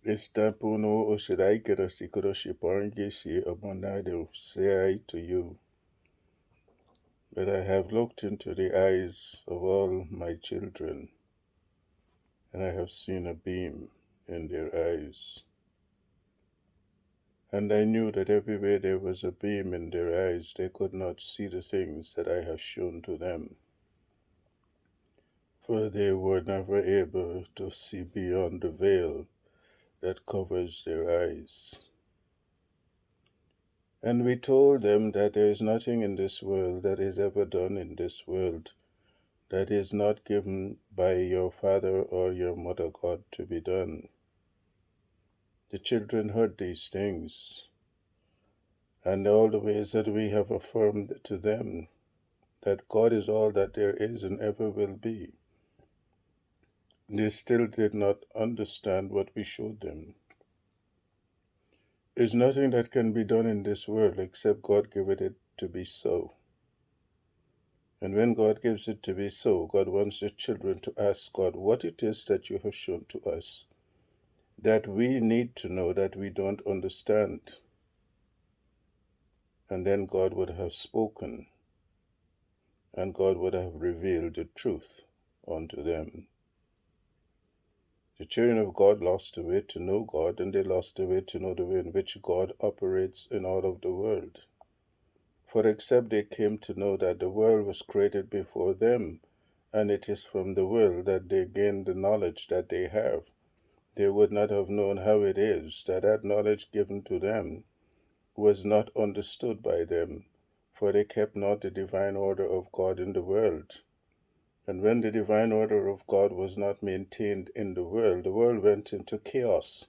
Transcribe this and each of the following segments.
Istapuno Osiraikara Sikoroshi Porangesi Abonado say I to you that I have looked into the eyes of all my children, and I have seen a beam in their eyes. And I knew that everywhere there was a beam in their eyes, they could not see the things that I have shown to them, for they were never able to see beyond the veil that covers their eyes. And we told them that there is nothing in this world that is ever done in this world that is not given by your father or your mother God to be done. The children heard these things, and all the ways that we have affirmed to them that God is all that there is and ever will be. They still did not understand what we showed them. There's nothing that can be done in this world except God give it to be so. And when God gives it to be so, God wants the children to ask God what it is that you have shown to us, that we need to know that we don't understand. And then God would have spoken, and God would have revealed the truth unto them. The children of God lost the way to know God, and they lost the way to know the way in which God operates in all of the world. For except they came to know that the world was created before them, and it is from the world that they gain the knowledge that they have, they would not have known how it is that that knowledge given to them was not understood by them, for they kept not the divine order of God in the world. And when the divine order of God was not maintained in the world went into chaos.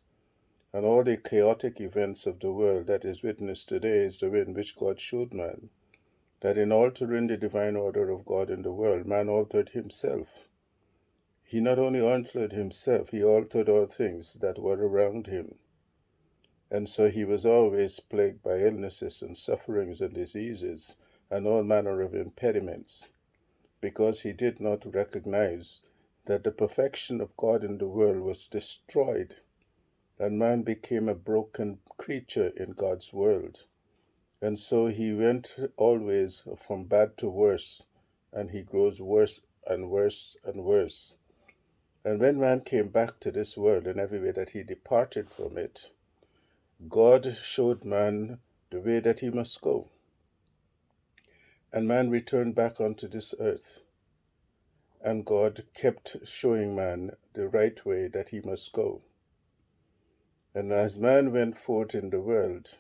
And all the chaotic events of the world that is witnessed today is the way in which God showed man that in altering the divine order of God in the world, man altered himself. He not only altered himself, he altered all things that were around him. And so he was always plagued by illnesses and sufferings and diseases and all manner of impediments, because he did not recognize that the perfection of God in the world was destroyed, and man became a broken creature in God's world. And so he went always from bad to worse, and he grows worse and worse and worse. And when man came back to this world in every way that he departed from it, God showed man the way that he must go. And man returned back onto this earth. And God kept showing man the right way that he must go. And as man went forth in the world,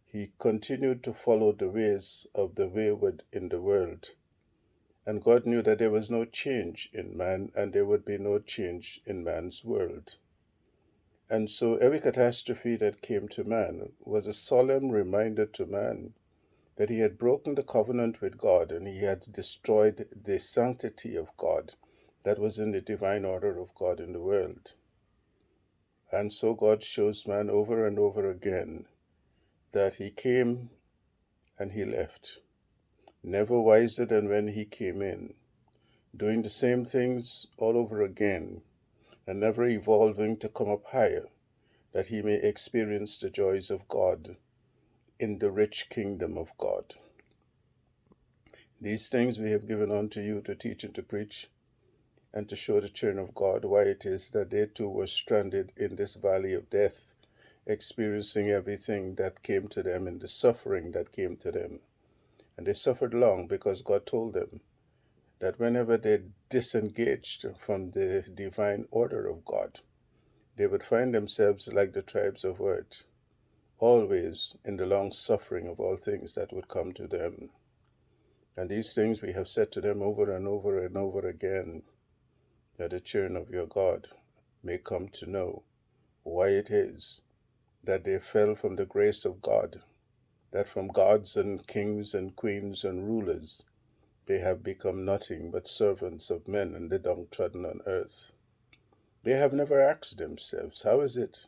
he continued to follow the ways of the wayward in the world. And God knew that there was no change in man, and there would be no change in man's world. And so every catastrophe that came to man was a solemn reminder to man that he had broken the covenant with God, and he had destroyed the sanctity of God that was in the divine order of God in the world. And so God shows man over and over again that he came and he left, never wiser than when he came in, doing the same things all over again, and never evolving to come up higher, that he may experience the joys of God in the rich kingdom of God. These things we have given unto you to teach and to preach, and to show the children of God why it is that they too were stranded in this valley of death, experiencing everything that came to them and the suffering that came to them. And they suffered long because God told them that whenever they disengaged from the divine order of God, they would find themselves like the tribes of earth, always in the long suffering of all things that would come to them. And these things we have said to them over and over and over again, that the children of your God may come to know why it is that they fell from the grace of God, that from gods and kings and queens and rulers they have become nothing but servants of men and the downtrodden on earth. They have never asked themselves, how is it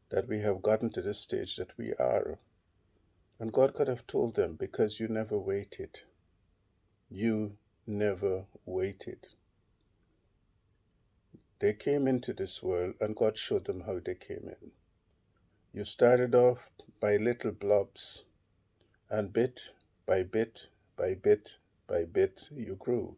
that we have gotten to this stage that we are? And God could have told them, because you never waited. You never waited. They came into this world and God showed them how they came in. You started off by little blobs, and bit by bit by bit by bit you grew.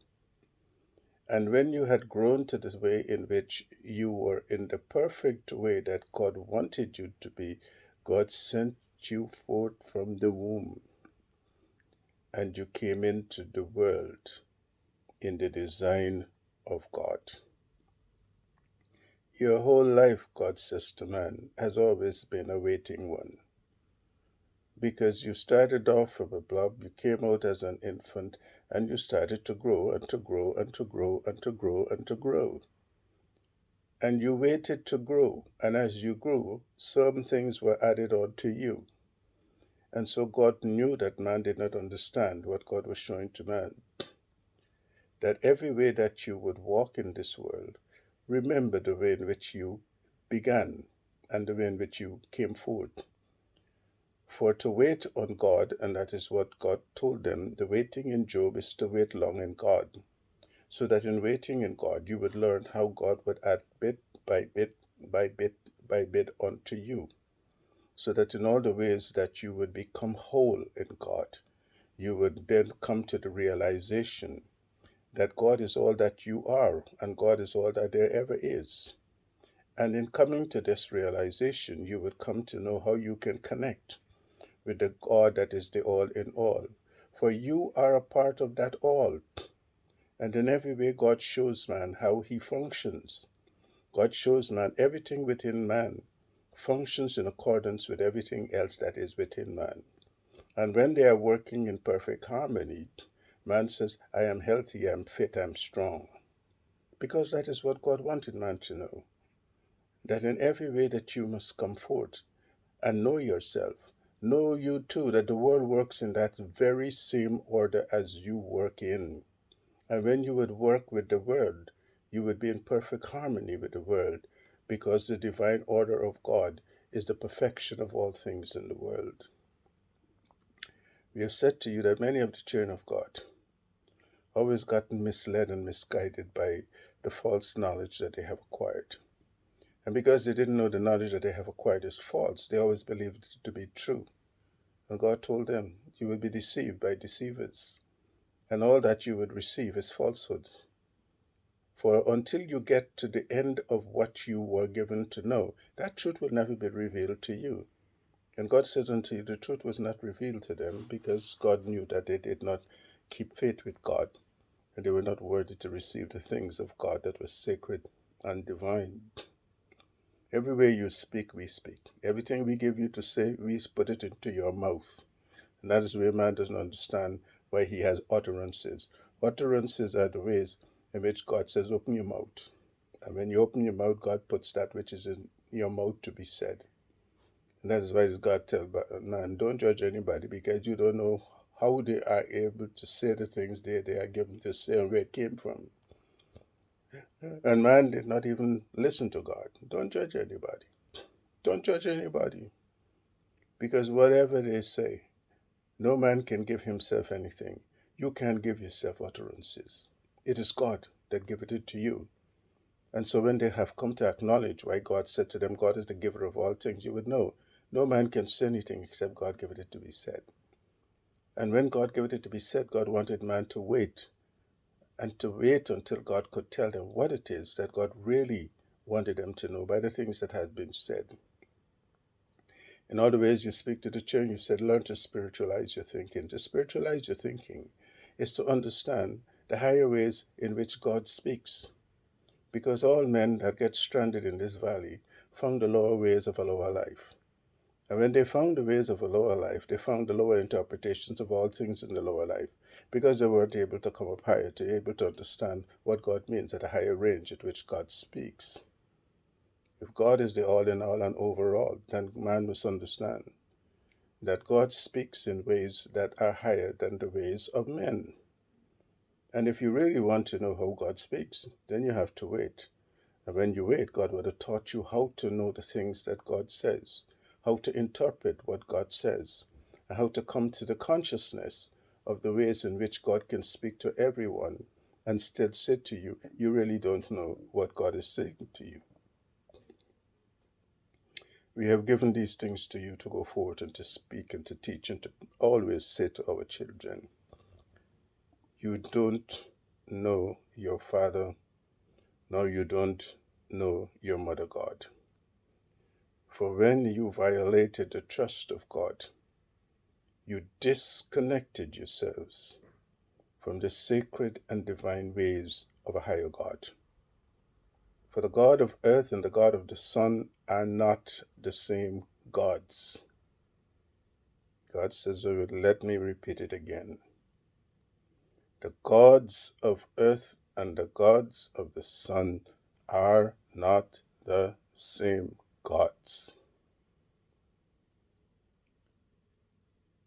And when you had grown to the way in which you were in the perfect way that God wanted you to be, God sent you forth from the womb, and you came into the world in the design of God. Your whole life, God says to man, has always been a waiting one. Because you started off from a blob, you came out as an infant, and you started to grow and to grow and to grow and to grow and to grow. And you waited to grow, and as you grew, some things were added on to you. And so God knew that man did not understand what God was showing to man. That every way that you would walk in this world, remember the way in which you began and the way in which you came forth. For to wait on God, and that is what God told them, the waiting in Job is to wait long in God. So that in waiting in God, you would learn how God would add bit by bit by bit by bit onto you. So that in all the ways that you would become whole in God, you would then come to the realization that God is all that you are, and God is all that there ever is. And in coming to this realization, you would come to know how you can connect with the God that is the all in all. For you are a part of that all. And in every way, God shows man how he functions. God shows man everything within man functions in accordance with everything else that is within man. And when they are working in perfect harmony, man says, I am healthy, I am fit, I am strong. Because that is what God wanted man to know. That in every way that you must come forth and know yourself. Know you too, that the world works in that very same order as you work in. And when you would work with the world, you would be in perfect harmony with the world, because the divine order of God is the perfection of all things in the world. We have said to you that many of the children of God always gotten misled and misguided by the false knowledge that they have acquired. And because they didn't know the knowledge that they have acquired is false, they always believed it to be true. And God told them, you will be deceived by deceivers, and all that you would receive is falsehoods. For until you get to the end of what you were given to know, that truth will never be revealed to you. And God says unto you, the truth was not revealed to them, because God knew that they did not keep faith with God, and they were not worthy to receive the things of God that was sacred and divine. Every way you speak, we speak. Everything we give you to say, we put it into your mouth. And that is where man doesn't understand why he has utterances. Utterances are the ways in which God says, open your mouth. And when you open your mouth, God puts that which is in your mouth to be said. And that is why God tells man, don't judge anybody, because you don't know how they are able to say the things they are given to say and where it came from. And man did not even listen to God. Don't judge anybody. Don't judge anybody. Because whatever they say, no man can give himself anything. You can't give yourself utterances. It is God that giveth it to you. And so when they have come to acknowledge why God said to them, God is the giver of all things, you would know no man can say anything except God giveth it to be said. And when God gave it to be said, God wanted man to wait, and to wait until God could tell them what it is that God really wanted them to know by the things that had been said. In all the ways you speak to the children, you said, learn to spiritualize your thinking. To spiritualize your thinking is to understand the higher ways in which God speaks. Because all men that get stranded in this valley found the lower ways of a lower life. And when they found the ways of a lower life, they found the lower interpretations of all things in the lower life, because they weren't able to come up higher, to be able to understand what God means at a higher range at which God speaks. If God is the all in all and overall, then man must understand that God speaks in ways that are higher than the ways of men. And if you really want to know how God speaks, then you have to wait. And when you wait, God would have taught you how to know the things that God says, how to interpret what God says, and how to come to the consciousness of the ways in which God can speak to everyone and still say to you, you really don't know what God is saying to you. We have given these things to you to go forward and to speak and to teach and to always say to our children, you don't know your father, nor you don't know your mother God. For when you violated the trust of God, you disconnected yourselves from the sacred and divine ways of a higher God. For the God of earth and the God of the sun are not the same gods. God says, let me repeat it again. The gods of earth and the gods of the sun are not the same gods.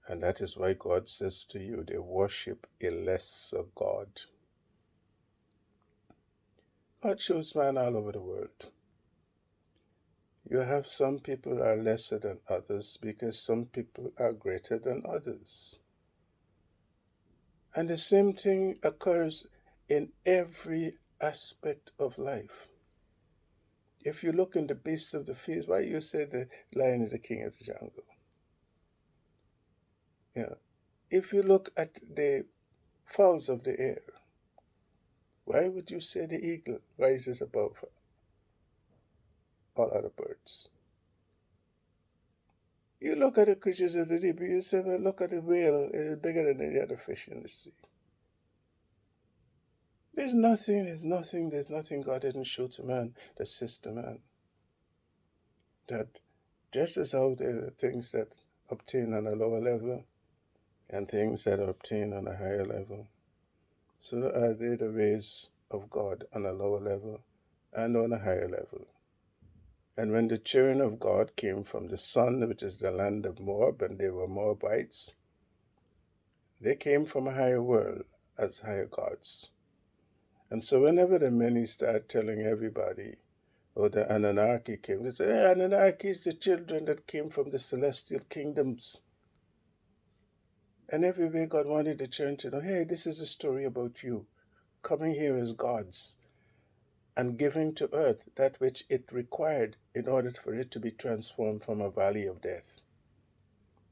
And that is why God says to you, they worship a lesser God. God shows man all over the world. You have some people are lesser than others because some people are greater than others. And the same thing occurs in every aspect of life. If you look in the beasts of the field, why you say the lion is the king of the jungle? If you look at the fowls of the air, why would you say the eagle rises above all other birds? You look at the creatures of the deep, you say, well, look at the whale, it's bigger than any other fish in the sea. There's nothing God didn't show to man that says to man that just as how there are things that obtain on a lower level and things that are obtained on a higher level, so are they the ways of God on a lower level and on a higher level. And when the children of God came from the sun, which is the land of Moab, and they were Moabites, they came from a higher world as higher gods. And so whenever the many start telling everybody, oh, the Anunnaki came, they say, hey, Anunnaki is the children that came from the celestial kingdoms. And everywhere God wanted the children to know, hey, this is a story about you, coming here as gods and giving to earth that which it required in order for it to be transformed from a valley of death.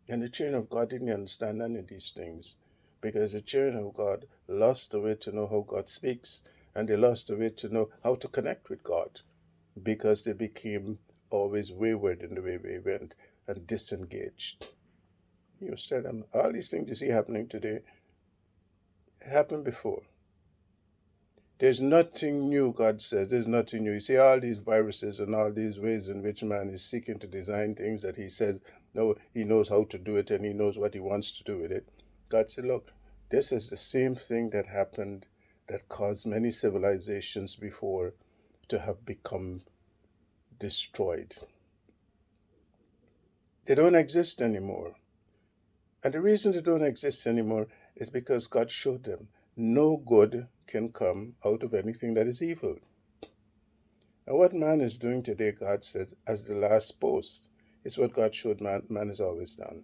And the children of God didn't understand none of these things because the children of God lost the way to know how God speaks, and they lost the way to know how to connect with God because they became always wayward in the way they went and disengaged. You tell them, all these things you see happening today happened before. There's nothing new, God says. There's nothing new. You see all these viruses and all these ways in which man is seeking to design things that he says, no, he knows how to do it and he knows what he wants to do with it. God said, look, this is the same thing that happened that caused many civilizations before to have become destroyed. They don't exist anymore. And the reason they don't exist anymore is because God showed them no good can come out of anything that is evil. And what man is doing today, God says, as the last post, is what God showed man has always done.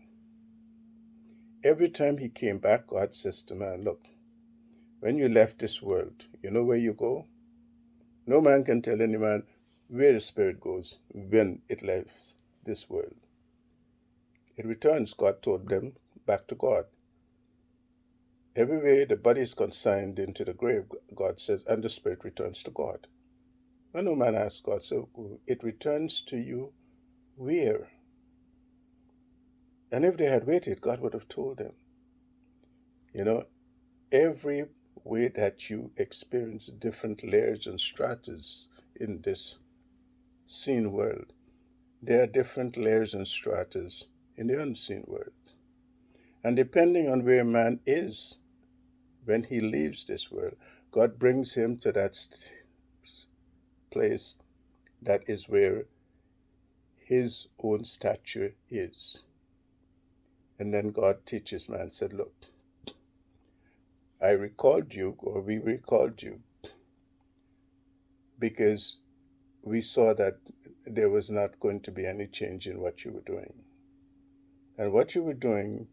Every time he came back, God says to man, look, when you left this world, you know where you go? No man can tell any man where the spirit goes when it leaves this world. It returns, God told them, back to God. Everywhere the body is consigned into the grave, God says, and the spirit returns to God. And no man asks God, so it returns to you where? And if they had waited, God would have told them. Every way that you experience different layers and stratas in this seen world, there are different layers and stratas in the unseen world. And depending on where man is when he leaves this world, God brings him to that place that is where his own stature is. And then God teaches man, said, look, I recalled you, or we recalled you, because we saw that there was not going to be any change in what you were doing. And what you were doing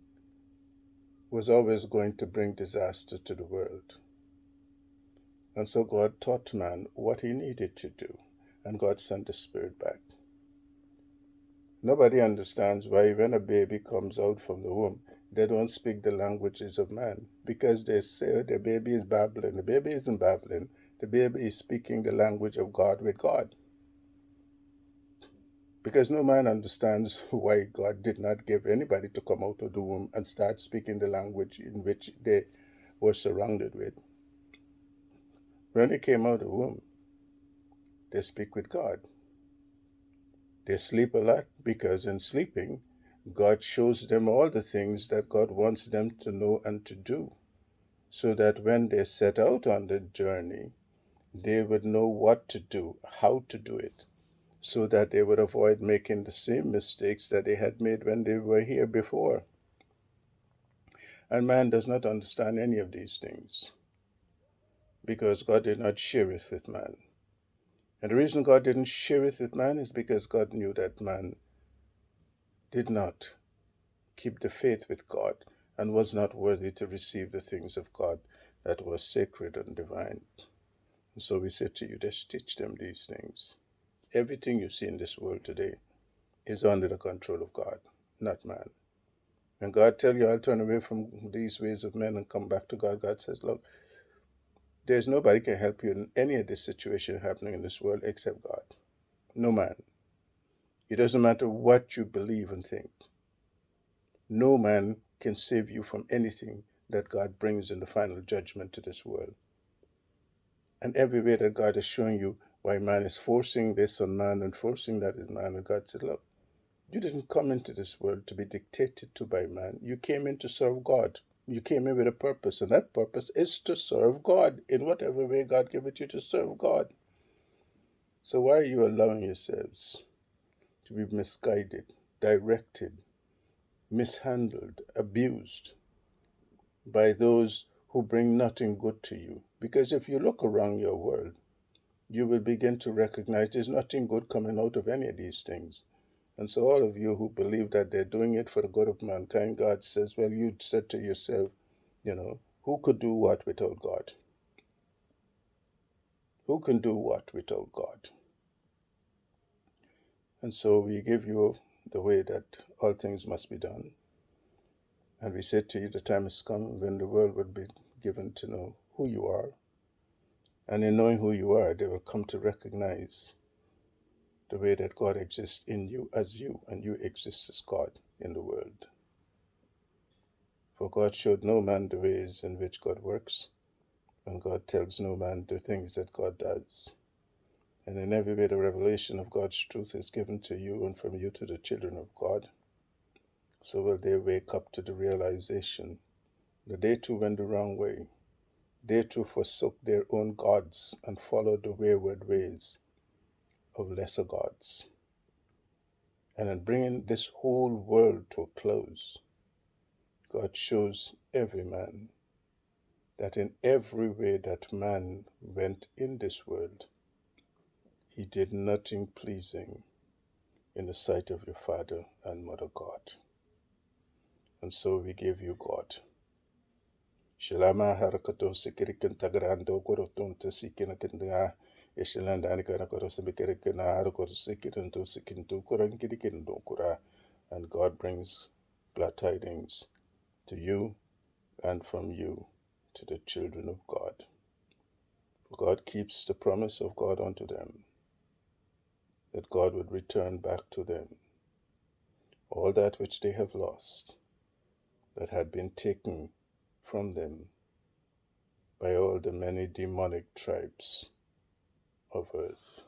was always going to bring disaster to the world. And so God taught man what he needed to do, and God sent the Spirit back. Nobody understands why when a baby comes out from the womb, they don't speak the languages of man, because they say the baby is babbling. The baby isn't babbling. The baby is speaking the language of God with God. Because no man understands why God did not give anybody to come out of the womb and start speaking the language in which they were surrounded with. When they came out of the womb, they speak with God. They sleep a lot because in sleeping, God shows them all the things that God wants them to know and to do, so that when they set out on the journey, they would know what to do, how to do it, so that they would avoid making the same mistakes that they had made when they were here before. And man does not understand any of these things, because God did not share it with man. And the reason God didn't share it with man is because God knew that man did not keep the faith with God and was not worthy to receive the things of God that was sacred and divine. And so we say to you, just teach them these things. Everything you see in this world today is under the control of God, not man. When God tells you, I'll turn away from these ways of men and come back to God, God says, look, there's nobody can help you in any of this situation happening in this world except God. No man. It doesn't matter what you believe and think. No man can save you from anything that God brings in the final judgment to this world. And every way that God is showing you why man is forcing this on man and forcing that on man, and God said, look, you didn't come into this world to be dictated to by man. You came in to serve God. You came in with a purpose, and that purpose is to serve God in whatever way God gave it you to serve God. So why are you allowing yourselves to be misguided, directed, mishandled, abused by those who bring nothing good to you? Because if you look around your world, you will begin to recognize there's nothing good coming out of any of these things. And so all of you who believe that they're doing it for the good of mankind, God says, well, you said to yourself, who could do what without God? Who can do what without God? And so we give you the way that all things must be done. And we say to you, the time has come when the world will be given to know who you are. And in knowing who you are, they will come to recognize the way that God exists in you, and you exist as God in the world. For God showed no man the ways in which God works, and God tells no man the things that God does. And in every way the revelation of God's truth is given to you and from you to the children of God. So will they wake up to the realization that they too went the wrong way. They too forsook their own gods and followed the wayward ways of lesser gods. And in bringing this whole world to a close, God shows every man that in every way that man went in this world, he did nothing pleasing in the sight of your Father and Mother God. And so we give you God. Shilama harakato sikirikin tagrando korotunta sikinakinda Ishilanda Nikara Sabikirikina Harakoto Sikirinto Sikinto Kurankirikindo Kura. And God brings glad tidings to you and from you to the children of God. For God keeps the promise of God unto them, that God would return back to them all that which they have lost, that had been taken from them by all the many demonic tribes of earth.